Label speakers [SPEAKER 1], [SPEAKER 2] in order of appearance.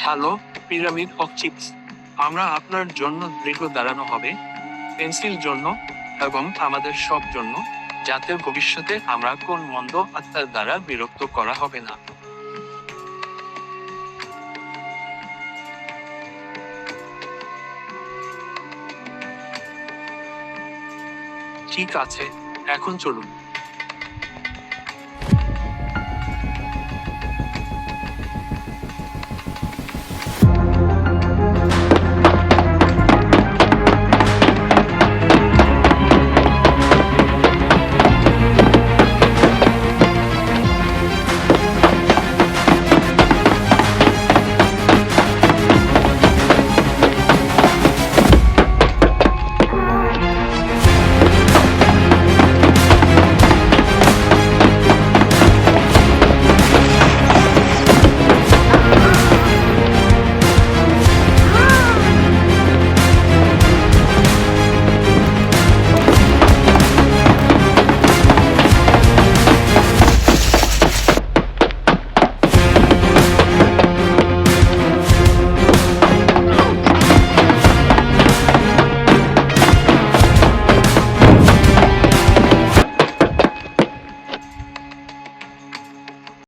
[SPEAKER 1] Hello, pyramid of chips. আমরা আপনার জন্য দৃঢ় দাঁড়ানো হবে, পেন্সিল জন্য, এবং আমাদের সব জন্য, যাতে ভবিষ্যতে আমরা কোন মন্দ আত্মার দ্বারা বিরক্ত করা হবে না। ঠিক আছে, এখন চলুন।